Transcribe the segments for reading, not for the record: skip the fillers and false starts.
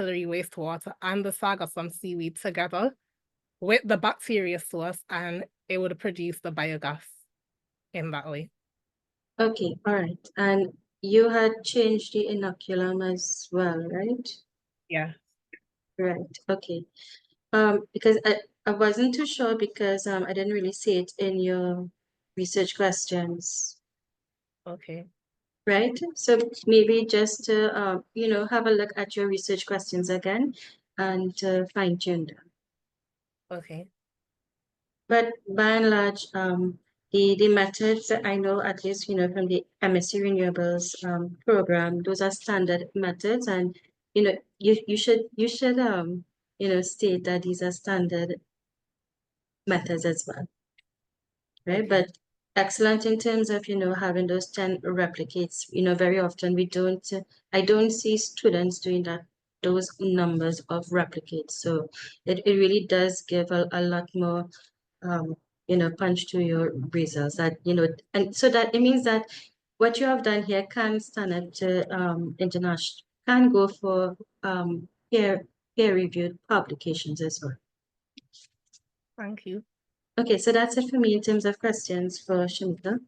auxiliary wastewater and the sargassum seaweed together with the bacteria source, and it would produce the biogas in that way. Okay, all right. And you had changed the inoculum as well, right? Yeah. Right, okay. Because I wasn't too sure because I didn't really see it in your research questions. Okay. Right? So maybe just to have a look at your research questions again and fine tune them. Okay. But by and large, the methods that I know, at least from the MSc Renewables program, those are standard methods, and you should state that these are standard methods as well, right? Okay. But excellent in terms of having those 10 replicates. Very often I don't see students doing that, those numbers of replicates. So it really does give a lot more punch to your results, that and so that it means that what you have done here can stand up to international, can go for peer reviewed publications as well. Thank you. Okay, so that's it for me in terms of questions for Shamika.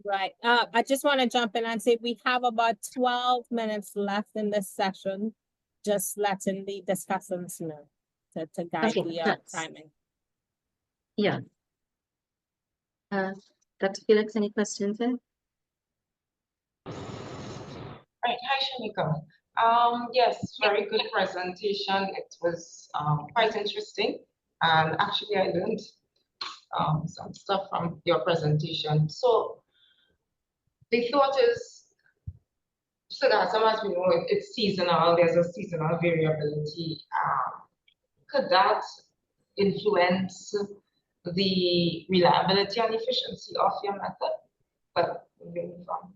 Right. I just want to jump in and say we have about 12 minutes left in this session, just letting the discussants know to guide the timing. Yeah. Dr. Felix, any questions there? Right. Hi, Shamika. Yes, very good presentation. It was quite interesting. And actually, I learned some stuff from your presentation. So the thought is, so that as we know, it's seasonal. There's a seasonal variability. Could that influence the reliability and efficiency of your method? But moving from.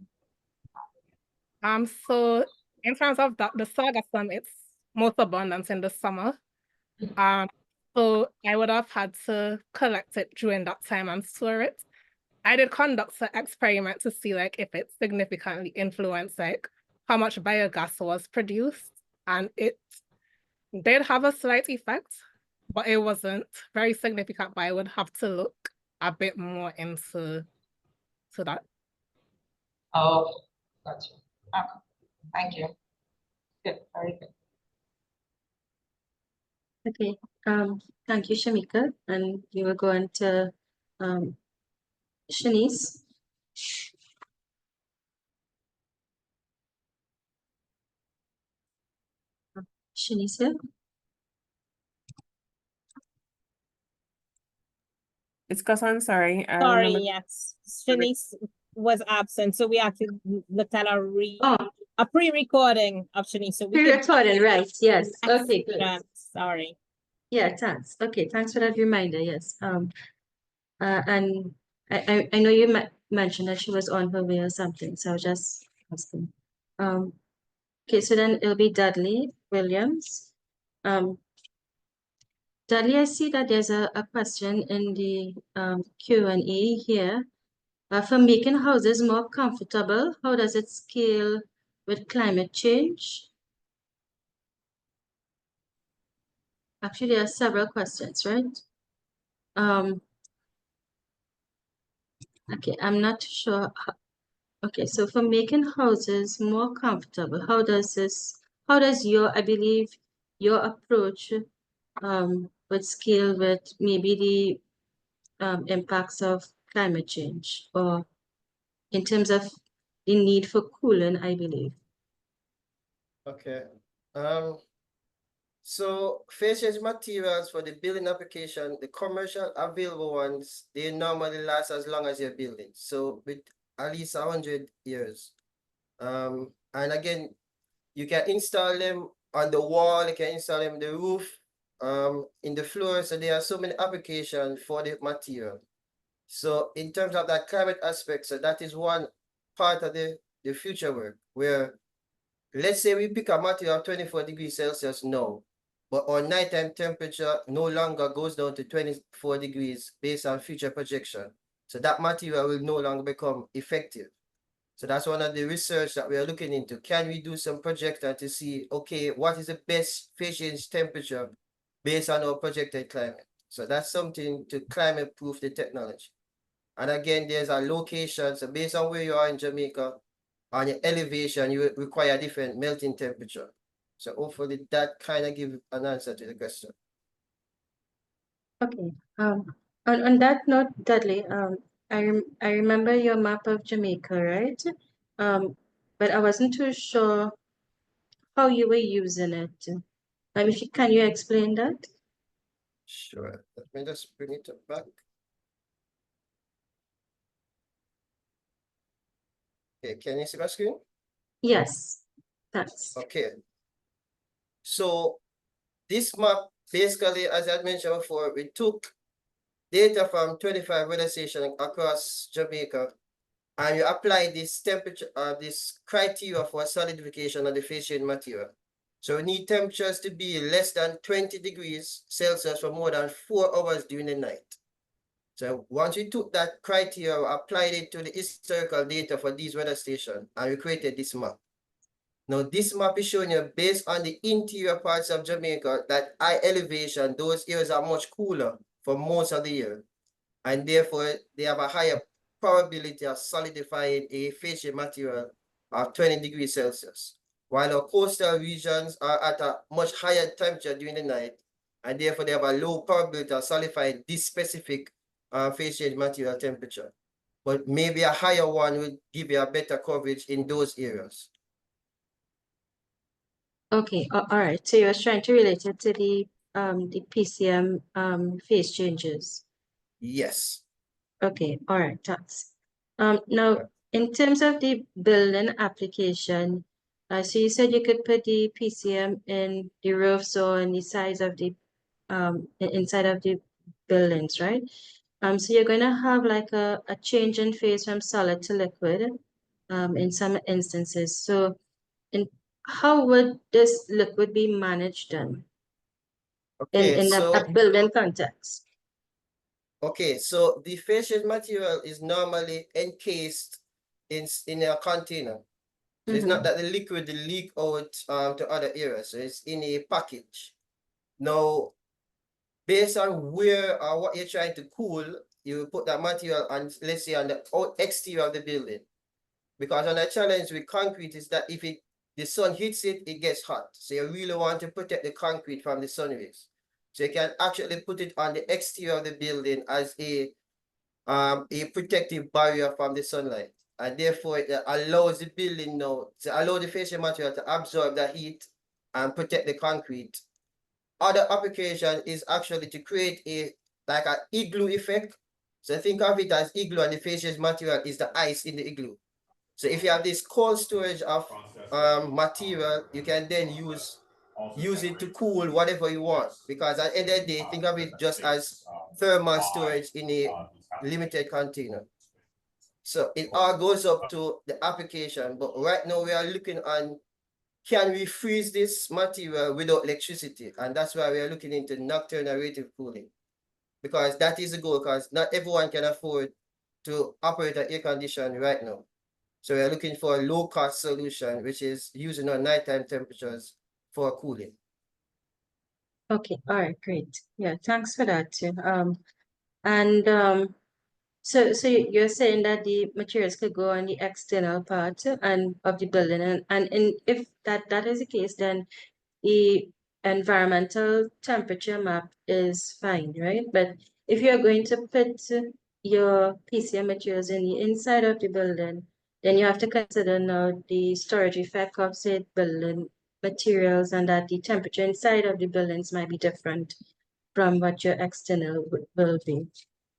So in terms of that, the sargassum, it's most abundant in the summer. So I would have had to collect it during that time and store it. I did conduct an experiment to see like if it significantly influenced like how much biogas was produced, and it did have a slight effect, but it wasn't very significant. But I would have to look a bit more into that. Oh, gotcha. Okay. Thank you. Good, very good. Okay, thank you, Shamika. And we will go on to Shanice. Shanice? Discussants, sorry. Sorry, yes. Shanice was absent, so we actually looked at a pre-recording of Shanice. So pre-recording, right? Yes. Okay, good. Sorry. Yeah, thanks. Okay, thanks for that reminder. Yes. And I know you mentioned that she was on her way or something, so I was just asking. Okay, so then it'll be Dudley Williams. Dudley, I see that there's a question in the Q&A here. For making houses more comfortable, how does it scale with climate change? Actually, there are several questions, right? Okay, I'm not sure. Okay, so for making houses more comfortable, how does I believe your approach would scale with maybe the impacts of climate change, or in terms of the need for cooling, I believe. Okay. So phase change materials for the building application, the commercial available ones, they normally last as long as you're building. So with at least 100 years. And again, you can install them on the wall, you can install them on the roof, in the floor. So there are so many applications for the material. So in terms of that climate aspect, so that is one part of the future work, where let's say we pick a material of 24 degrees Celsius now, but our nighttime temperature no longer goes down to 24 degrees based on future projection. So that material will no longer become effective. So that's one of the research that we are looking into. Can we do some projector to see, okay, what is the best phase change temperature based on our projected climate? So that's something to climate proof the technology. And again, there's a location. So based on where you are in Jamaica, on your elevation, you require different melting temperature. So hopefully that kind of gives an answer to the question. Okay. On that note, Dudley, I remember your map of Jamaica, right? But I wasn't too sure how you were using it. Can you explain that? Sure. Let me just bring it back. Okay, can you see my screen? Yes, thanks. Okay. So this map, basically, as I mentioned before, we took data from 25 weather stations across Jamaica, and you apply this temperature, this criteria for solidification of the phase change material. So we need temperatures to be less than 20 degrees Celsius for more than 4 hours during the night. So once we took that criteria, we applied it to the historical data for these weather stations, and we created this map. Now, this map is showing you based on the interior parts of Jamaica that high elevation, those areas are much cooler for most of the year. And therefore, they have a higher probability of solidifying a phase change material of 20 degrees Celsius. While our coastal regions are at a much higher temperature during the night, and therefore they have a low probability of solidifying this specific phase change material temperature. But maybe a higher one will give you a better coverage in those areas. Okay, all right. So you're trying to relate it to the PCM phase changes. Yes. Okay, all right, thanks. Now in terms of the building application, so you said you could put the PCM in the roofs or in the sides of the inside of the buildings, right? So you're going to have like a change in phase from solid to liquid in some instances. So how would this liquid be managed then Okay, in so a building context? okay, so the phase change material is normally encased in a container. So it's not that the liquid will leak out to other areas. So it's in a package. Now, based on where or what you're trying to cool, you put that material on, let's say, on the exterior of the building. Because on the challenge with concrete is that if the sun hits it, it gets hot. So you really want to protect the concrete from the sun rays. So you can actually put it on the exterior of the building as a protective barrier from the sunlight. And therefore it allows the building now to allow the facial material to absorb the heat and protect the concrete. Other application is actually to create like an igloo effect. So think of it as igloo, and the facial material is the ice in the igloo. So if you have this cold storage of material, you can then use it to cool whatever you want. Because at the end of the day, think of it just as thermal storage in a limited container. So it all goes up to the application. But right now we are looking on, can we freeze this material without electricity? And that's why we are looking into nocturnal radiative cooling. Because that is the goal, because not everyone can afford to operate an air conditioner right now. So we're looking for a low-cost solution, which is using our nighttime temperatures for cooling. Okay, all right, great. Yeah, thanks for that too. So you're saying that the materials could go on the external part and of the building, and if that is the case, then the environmental temperature map is fine, right? But if you're going to put your PCM materials in the inside of the building, then you have to consider now the storage effect of said building materials, and that the temperature inside of the buildings might be different from what your external will be.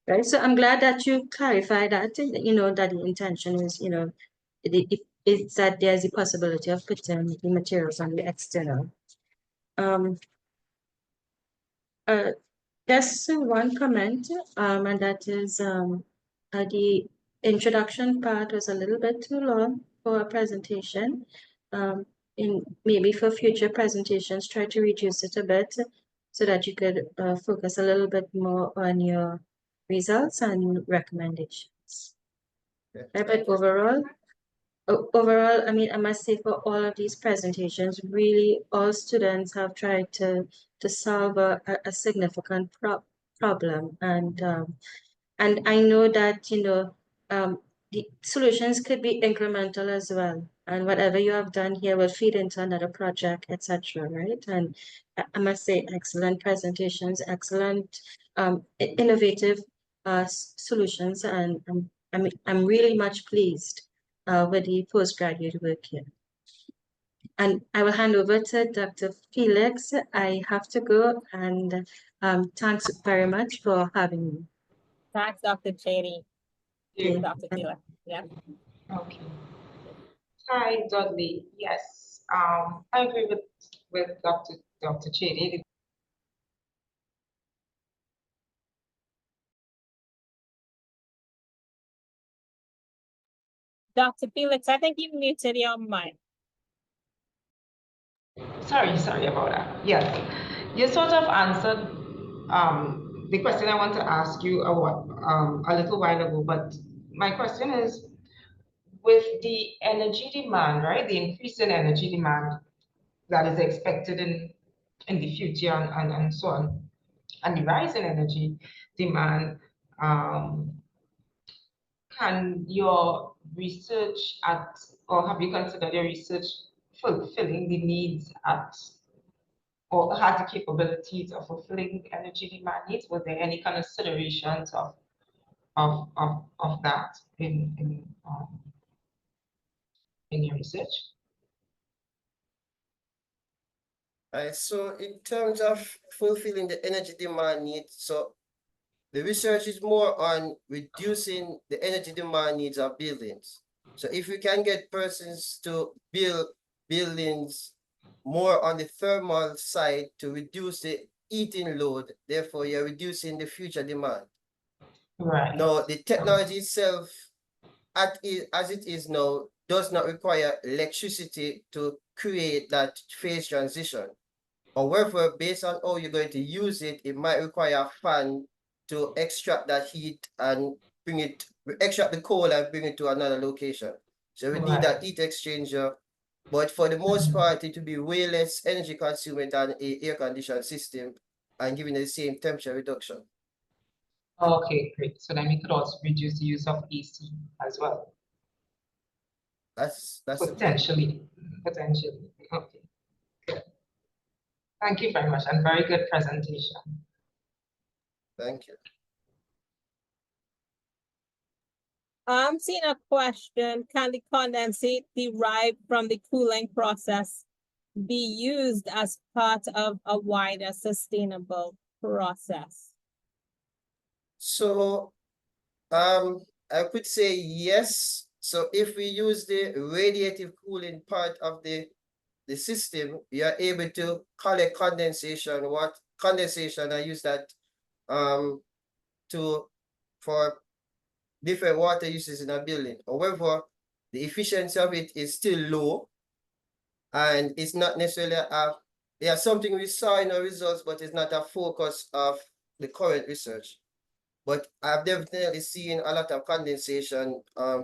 Right, so I'm glad that you clarified that, you know, that the intention is, you know, it's that there's a possibility of putting the materials on the external. Just one comment, and that is the introduction part was a little bit too long for a presentation. Maybe for future presentations, try to reduce it a bit so that you could focus a little bit more on your results and recommendations. Okay, But overall, overall, I mean, I must say for all of these presentations, really all students have tried to solve a significant problem. And I know that, you know, the solutions could be incremental as well. And whatever you have done here will feed into another project, etc. Right? And I must say, excellent presentations, excellent innovative solutions, and I'm really much pleased with the postgraduate work here. And I will hand over to Dr. Felix. I have to go, and thanks very much for having me. Thanks, Dr. Chadee. Okay. Dr. Taylor. Yeah. Okay. Hi, Dudley. Yes, I agree with Dr. Chadee. Dr. Felix, I think you muted your mic. Sorry about that. Yes, you sort of answered the question I want to ask you a little while ago, but my question is, with the energy demand, right, the increase in energy demand that is expected in the future and so on, and the rise in energy demand, can your research or have you considered your research fulfilling the needs or has the capabilities of fulfilling the energy demand needs? Was there any considerations of that in your research? So in terms of fulfilling the energy demand needs, so the research is more on reducing the energy demand needs of buildings. So if we can get persons to build buildings more on the thermal side to reduce the heating load, therefore you're reducing the future demand. Right. Now, the technology itself, as it is now, does not require electricity to create that phase transition. However, based on how you're going to use it, it might require a fan to extract that heat and extract the coal and bring it to another location. So we need that heat exchanger. But for the most part, it will be way less energy consuming than an air conditioned system and giving the same temperature reduction. Okay, great. So then we could also reduce the use of AC as well. That's potentially. Okay. Good. Thank you very much, and very good presentation. Thank you. I'm seeing a question. Can the condensate derived from the cooling process be used as part of a wider sustainable process? So I could say yes. So if we use the radiative cooling part of the system, we are able to collect condensation, and use that for different water uses in a building. However, the efficiency of it is still low, and it's not necessarily something we saw in our results, but it's not a focus of the current research. But I've definitely seen a lot of condensation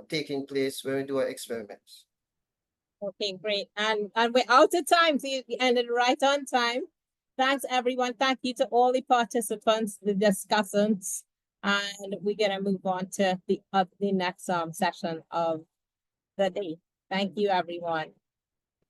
taking place when we do our experiments. Okay, great. And we're out of time, so you ended right on time. Thanks, everyone. Thank you to all the participants, the discussants, and we're gonna move on to the next session of the day. Thank you, everyone.